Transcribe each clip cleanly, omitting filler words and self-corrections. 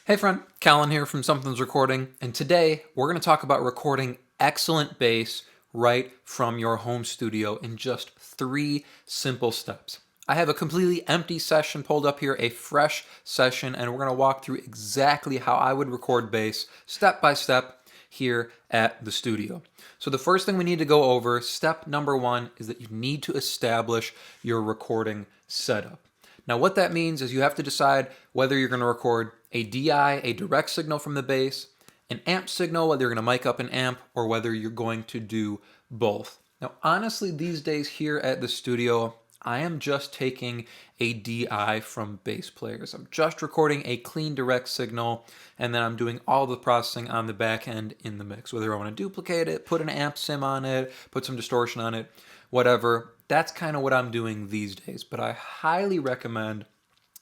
Hey friend, Callan here from Sumthins Recording, and today we're going to talk about recording excellent bass right from your home studio in just 3 simple steps. I have a completely empty session pulled up here, a fresh session, and we're going to walk through exactly how I would record bass step by step here at the studio. So the first thing we need to go over, step number 1, is that you need to establish your recording setup. Now what that means is you have to decide whether you're going to record a DI, a direct signal from the bass, an amp signal, whether you're going to mic up an amp, or whether you're going to do both. Now honestly, these days here at the studio, I am just taking a DI from bass players. I'm just recording a clean direct signal, and then I'm doing all the processing on the back end in the mix. Whether I want to duplicate it, put an amp sim on it, put some distortion on it, whatever. That's kind of what I'm doing these days, but I highly recommend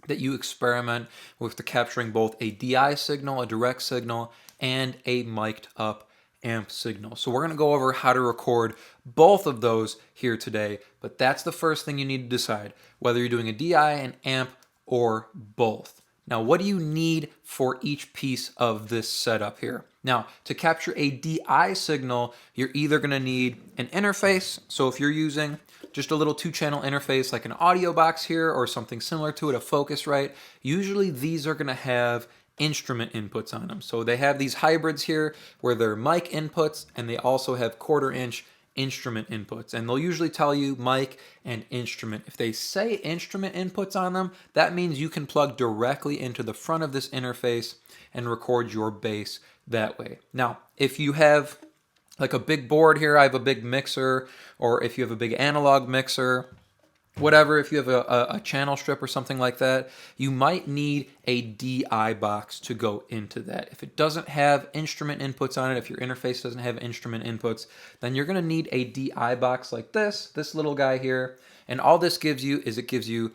that you experiment with the capturing both a DI signal, a direct signal, and a mic'd up amp signal. So we're going to go over how to record both of those here today, but that's the first thing you need to decide, whether you're doing a DI, an amp, or both. Now, what do you need for each piece of this setup here? Now, to capture a DI signal, you're either going to need an interface. So if you're using just a little 2-channel interface like an audio box here or something similar to it, a Focusrite, usually these are going to have instrument inputs on them. So they have these hybrids here where they're mic inputs, and they also have 1/4-inch instrument inputs, and they'll usually tell you mic and instrument. If they say instrument inputs on them, that means you can plug directly into the front of this interface and record your bass that way. Now, if you have like a big board here, I have a big mixer, or if you have a big analog mixer, whatever, if you have a channel strip or something like that, you might need a DI box to go into that. If it doesn't have instrument inputs on it, if your interface doesn't have instrument inputs, then you're going to need a DI box like this little guy here. And all this gives you is it gives you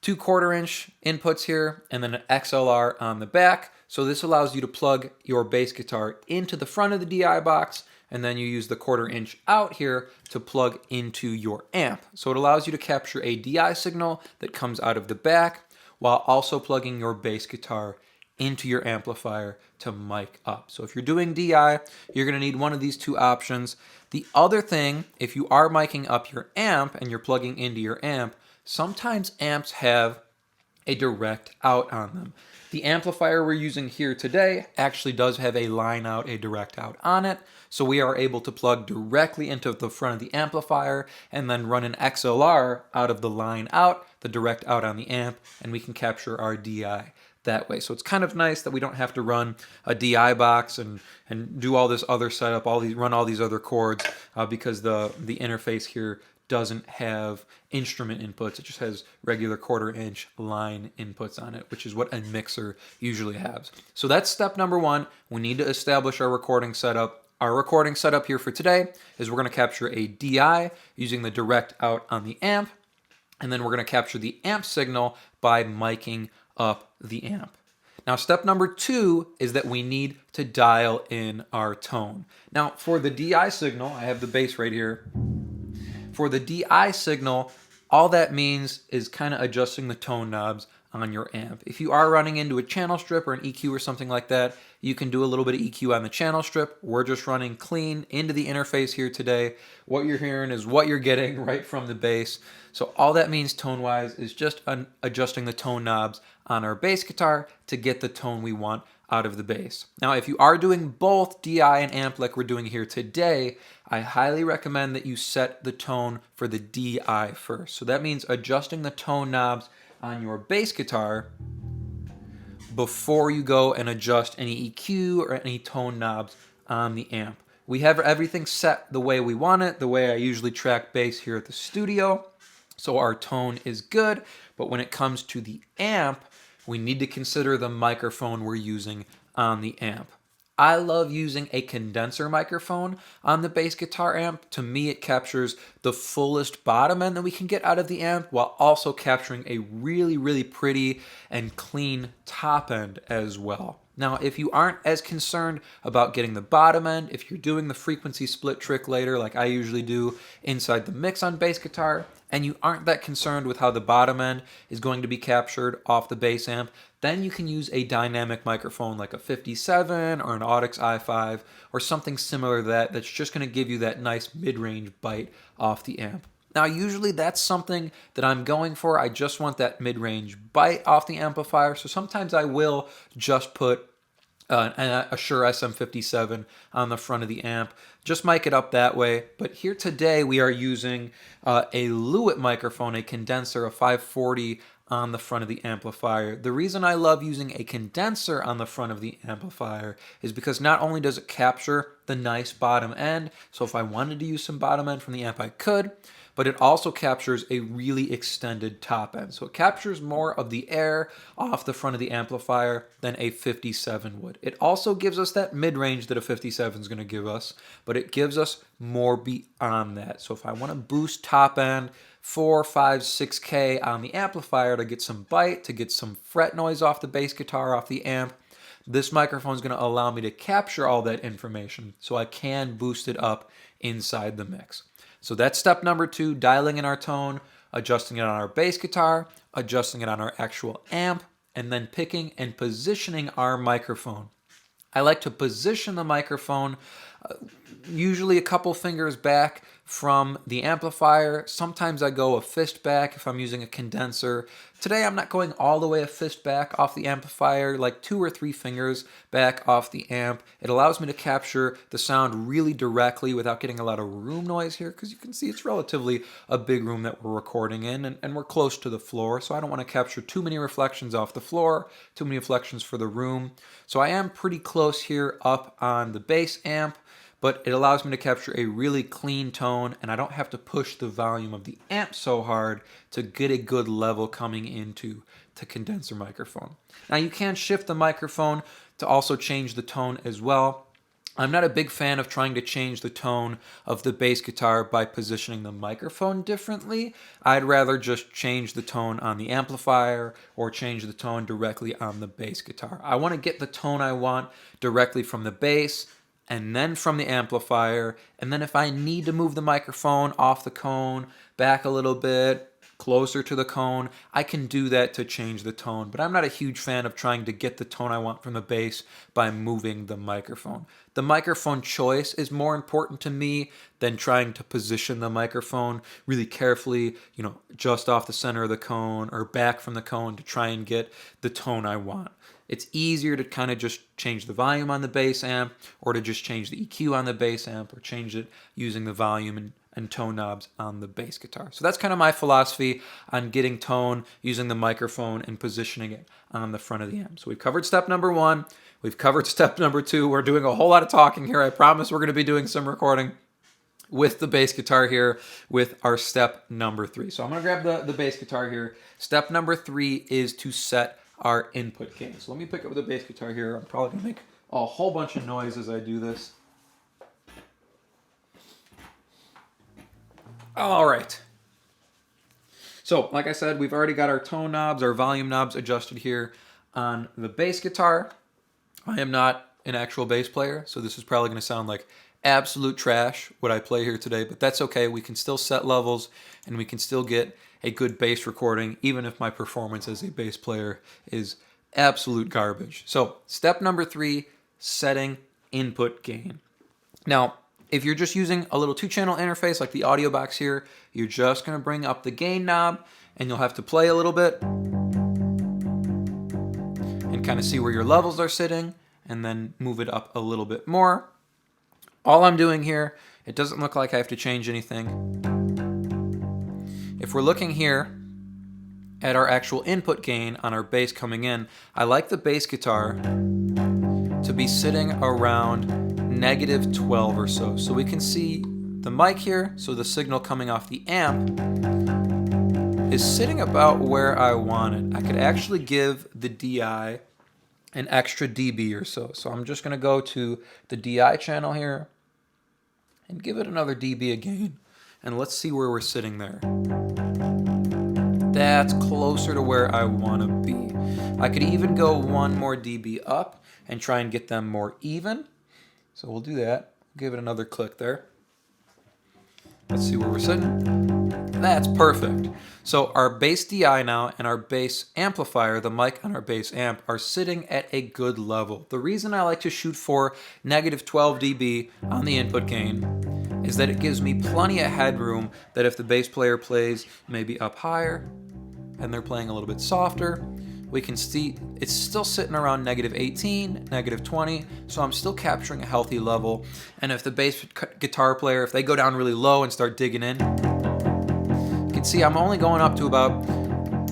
2 1/4-inch inputs here, and then an XLR on the back. So this allows you to plug your bass guitar into the front of the DI box, and then you use the 1/4-inch out here to plug into your amp. So it allows you to capture a DI signal that comes out of the back while also plugging your bass guitar into your amplifier to mic up. So if you're doing DI, you're going to need one of these 2 options. The other thing, if you are miking up your amp and you're plugging into your amp, sometimes amps have a direct out on them. The amplifier we're using here today actually does have a line out, a direct out on it, so we are able to plug directly into the front of the amplifier and then run an XLR out of the line out, the direct out on the amp, and we can capture our DI that way. So it's kind of nice that we don't have to run a DI box and do all this other setup, run all these other chords, because the interface here doesn't have instrument inputs. It just has regular 1/4-inch line inputs on it, which is what a mixer usually has. So that's step number 1. We need to establish our recording setup. Our recording setup here for today is we're going to capture a DI using the direct out on the amp, and then we're going to capture the amp signal by miking up the amp. Now, step number 2 is that we need to dial in our tone. Now, for the DI signal, I have the bass right here. For the DI signal, all that means is kind of adjusting the tone knobs on your amp. If you are running into a channel strip or an EQ or something like that, you can do a little bit of EQ on the channel strip. We're just running clean into the interface here today. What you're hearing is what you're getting right from the bass. So all that means tone-wise is just adjusting the tone knobs on our bass guitar to get the tone we want out of the bass. Now, if you are doing both DI and amp like we're doing here today, I highly recommend that you set the tone for the DI first. So that means adjusting the tone knobs on your bass guitar before you go and adjust any EQ or any tone knobs on the amp. We have everything set the way we want it, the way I usually track bass here at the studio. So our tone is good, but when it comes to the amp, we need to consider the microphone we're using on the amp. I love using a condenser microphone on the bass guitar amp. To me, it captures the fullest bottom end that we can get out of the amp while also capturing a really, really pretty and clean top end as well. Now, if you aren't as concerned about getting the bottom end, if you're doing the frequency split trick later, like I usually do inside the mix on bass guitar, and you aren't that concerned with how the bottom end is going to be captured off the bass amp, then you can use a dynamic microphone like a 57 or an Audix i5 or something similar to that that's just going to give you that nice mid-range bite off the amp. Now, usually that's something that I'm going for. I just want that mid-range bite off the amplifier. So sometimes I will just put a Shure SM57 on the front of the amp. Just mic it up that way. But here today we are using a Lewitt microphone, a condenser, a 540 on the front of the amplifier. The reason I love using a condenser on the front of the amplifier is because not only does it capture the nice bottom end, so if I wanted to use some bottom end from the amp I could, but it also captures a really extended top end. So it captures more of the air off the front of the amplifier than a 57 would. It also gives us that mid-range that a 57 is going to give us, but it gives us more beyond that. So if I want to boost top end 4, 5, 6K on the amplifier to get some bite, to get some fret noise off the bass guitar, off the amp, this microphone is going to allow me to capture all that information so I can boost it up inside the mix. So that's step number 2, dialing in our tone, adjusting it on our bass guitar, adjusting it on our actual amp, and then picking and positioning our microphone. I like to position the microphone usually a couple fingers back from the amplifier. Sometimes I go a fist back if I'm using a condenser. Today I'm not going all the way a fist back off the amplifier, like 2 or 3 fingers back off the amp. It allows me to capture the sound really directly without getting a lot of room noise here, because you can see it's relatively a big room that we're recording in, and we're close to the floor, so I don't want to capture too many reflections off the floor, too many reflections for the room. So I am pretty close here up on the bass amp, but it allows me to capture a really clean tone, and I don't have to push the volume of the amp so hard to get a good level coming into the condenser microphone. Now you can shift the microphone to also change the tone as well. I'm not a big fan of trying to change the tone of the bass guitar by positioning the microphone differently. I'd rather just change the tone on the amplifier or change the tone directly on the bass guitar. I want to get the tone I want directly from the bass, and then from the amplifier, and then if I need to move the microphone off the cone, back a little bit, closer to the cone, I can do that to change the tone. But I'm not a huge fan of trying to get the tone I want from the bass by moving the microphone. The microphone choice is more important to me than trying to position the microphone really carefully, just off the center of the cone or back from the cone to try and get the tone I want. It's easier to kind of just change the volume on the bass amp, or to just change the EQ on the bass amp, or change it using the volume and tone knobs on the bass guitar. So that's kind of my philosophy on getting tone using the microphone and positioning it on the front of the amp. So we've covered step number 1. We've covered step number 2. We're doing a whole lot of talking here. I promise we're going to be doing some recording with the bass guitar here with our step number 3. So I'm going to grab the bass guitar here. Step number 3 is to set our input gain. So let me pick up the bass guitar here. I'm probably going to make a whole bunch of noise as I do this. All right. So, like I said, we've already got our tone knobs, our volume knobs adjusted here on the bass guitar. I am not an actual bass player, so this is probably going to sound like absolute trash what I play here today, but that's okay. We can still set levels, and we can still get a good bass recording, even if my performance as a bass player is absolute garbage. So, step number 3, setting input gain. Now, if you're just using a little 2-channel interface like the audio box here, you're just going to bring up the gain knob, and you'll have to play a little bit and kind of see where your levels are sitting, and then move it up a little bit more. All I'm doing here, it doesn't look like I have to change anything. If we're looking here at our actual input gain on our bass coming in, I like the bass guitar to be sitting around -12 or so. So we can see the mic here, so the signal coming off the amp is sitting about where I want it. I could actually give the DI an extra dB or so. So I'm just going to go to the DI channel here and give it another dB of gain. And let's see where we're sitting there. That's closer to where I want to be. I could even go 1 more dB up and try and get them more even. So we'll do that. Give it another click there. Let's see where we're sitting. That's perfect. So our bass DI now and our bass amplifier, the mic on our bass amp, are sitting at a good level. The reason I like to shoot for -12 dB on the input gain is that it gives me plenty of headroom that if the bass player plays maybe up higher and they're playing a little bit softer, we can see it's still sitting around -18, -20, so I'm still capturing a healthy level. And if the bass guitar player, if they go down really low and start digging in, you can see I'm only going up to about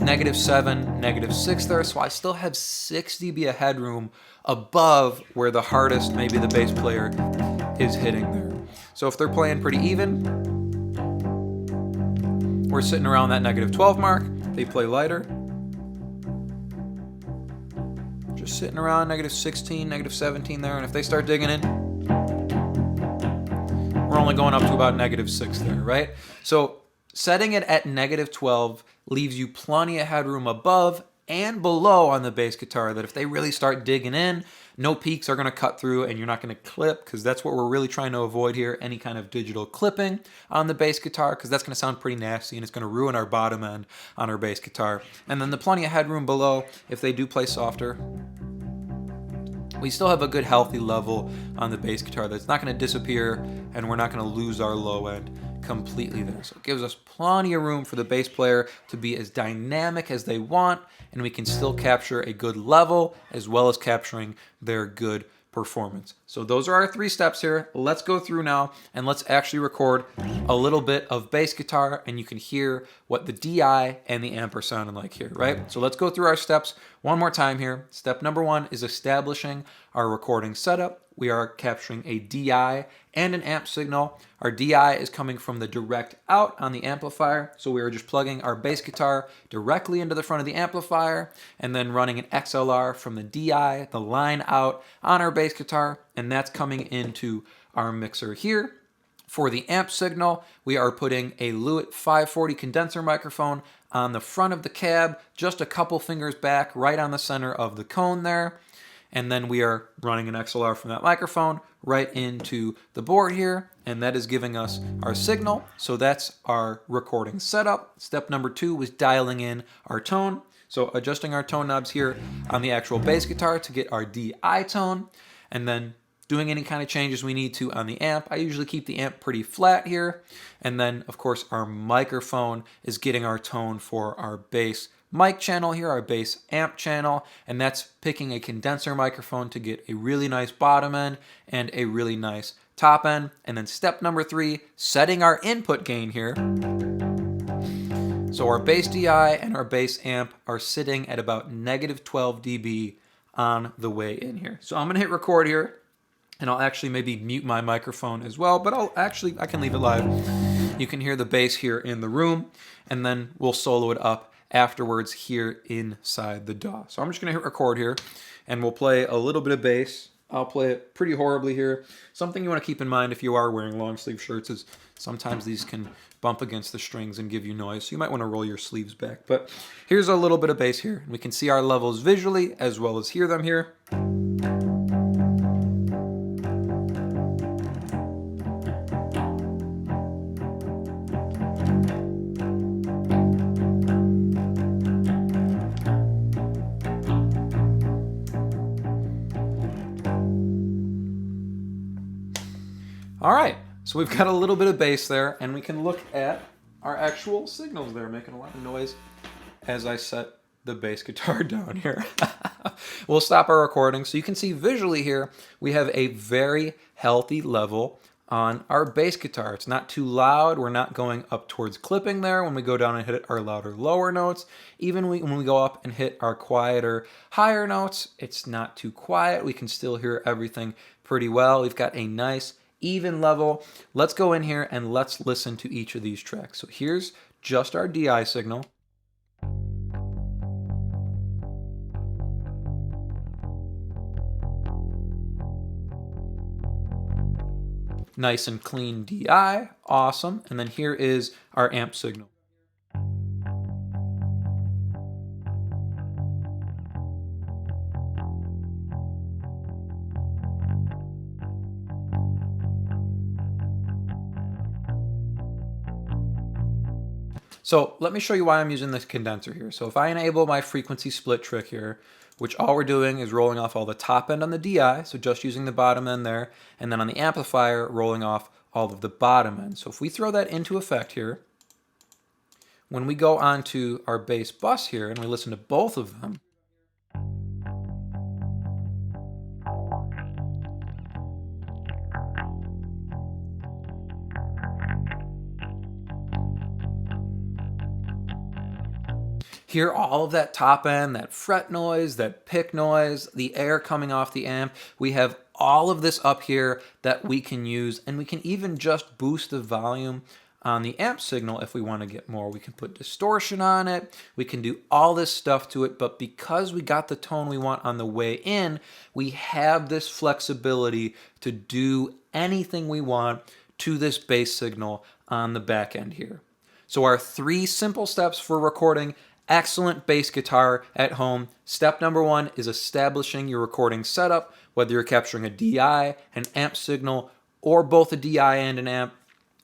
-7, -6 there, so I still have 6 dB of headroom above where the hardest maybe the bass player is hitting there. So if they're playing pretty even, we're sitting around that -12 mark. They play lighter, just sitting around -16, -17 there, and if they start digging in, we're only going up to about -6 there, right? So setting it at -12 leaves you plenty of headroom above and below on the bass guitar that if they really start digging in, no peaks are going to cut through and you're not going to clip, because that's what we're really trying to avoid here, any kind of digital clipping on the bass guitar, because that's going to sound pretty nasty and it's going to ruin our bottom end on our bass guitar. And then the plenty of headroom below, if they do play softer, we still have a good healthy level on the bass guitar that's not going to disappear and we're not going to lose our low end completely there. So it gives us plenty of room for the bass player to be as dynamic as they want, and we can still capture a good level as well as capturing their good performance. So those are our 3 steps here. Let's go through now and let's actually record a little bit of bass guitar, and you can hear what the DI and the amp are sounding like here, right? So let's go through our steps one more time here. Step number 1 is establishing our recording setup. We are capturing a DI and an amp signal. Our DI is coming from the direct out on the amplifier, so we are just plugging our bass guitar directly into the front of the amplifier and then running an XLR from the DI, the line out, on our bass guitar, and that's coming into our mixer here. For the amp signal, we are putting a Lewitt 540 condenser microphone on the front of the cab, just a couple fingers back, right on the center of the cone there. And then we are running an XLR from that microphone right into the board here, and that is giving us our signal. So that's our recording setup. Step number 2 was dialing in our tone. So adjusting our tone knobs here on the actual bass guitar to get our DI tone, and then doing any kind of changes we need to on the amp. I usually keep the amp pretty flat here. And then, of course, our microphone is getting our tone for our bass mic channel here, our bass amp channel, and that's picking a condenser microphone to get a really nice bottom end and a really nice top end. And then step number 3, setting our input gain here. So our bass DI and our bass amp are sitting at about -12 dB on the way in here. So I'm gonna hit record here, and I'll actually maybe mute my microphone as well, but I can leave it live. You can hear the bass here in the room, and then we'll solo it up afterwards here inside the DAW. So I'm just gonna hit record here, and we'll play a little bit of bass. I'll play it pretty horribly here. Something you wanna keep in mind if you are wearing long sleeve shirts is sometimes these can bump against the strings and give you noise, so you might wanna roll your sleeves back. But here's a little bit of bass here. We can see our levels visually as well as hear them here. All right, so we've got a little bit of bass there, and we can look at our actual signals there, making a lot of noise as I set the bass guitar down here. We'll stop our recording. So you can see visually here, we have a very healthy level on our bass guitar. It's not too loud. We're not going up towards clipping there when we go down and hit our louder lower notes. Even when we go up and hit our quieter higher notes, it's not too quiet. We can still hear everything pretty well. We've got a nice even level. Let's go in here and let's listen to each of these tracks. So here's just our DI signal. Nice and clean DI, awesome. And then here is our amp signal. So let me show you why I'm using this condenser here. So if I enable my frequency split trick here, which all we're doing is rolling off all the top end on the DI, so just using the bottom end there, and then on the amplifier, rolling off all of the bottom end. So if we throw that into effect here, when we go onto our bass bus here and we listen to both of them, hear all of that top end, that fret noise, that pick noise, the air coming off the amp. We have all of this up here that we can use, and we can even just boost the volume on the amp signal if we want to get more. We can put distortion on it, we can do all this stuff to it, but because we got the tone we want on the way in, we have this flexibility to do anything we want to this bass signal on the back end here. So our 3 simple steps for recording excellent bass guitar at home. Step number 1 is establishing your recording setup, whether you're capturing a DI, an amp signal, or both a DI and an amp.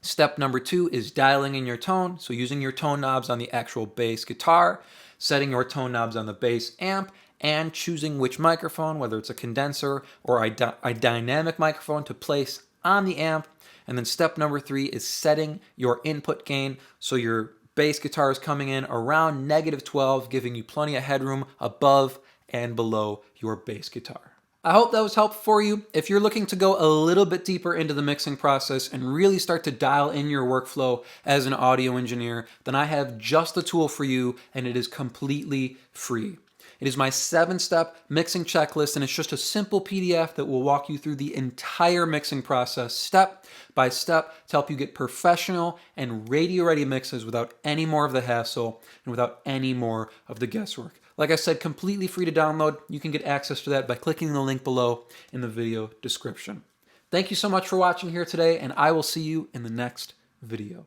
Step number 2 is dialing in your tone, so using your tone knobs on the actual bass guitar, setting your tone knobs on the bass amp, and choosing which microphone, whether it's a condenser or a dynamic microphone, to place on the amp. And then step number 3 is setting your input gain so your bass guitar is coming in around -12, giving you plenty of headroom above and below your bass guitar. I hope that was helpful for you. If you're looking to go a little bit deeper into the mixing process and really start to dial in your workflow as an audio engineer, then I have just the tool for you, and it is completely free. It is my 7-step mixing checklist, and it's just a simple PDF that will walk you through the entire mixing process step by step to help you get professional and radio-ready mixes without any more of the hassle and without any more of the guesswork. Like I said, completely free to download. You can get access to that by clicking the link below in the video description. Thank you so much for watching here today, and I will see you in the next video.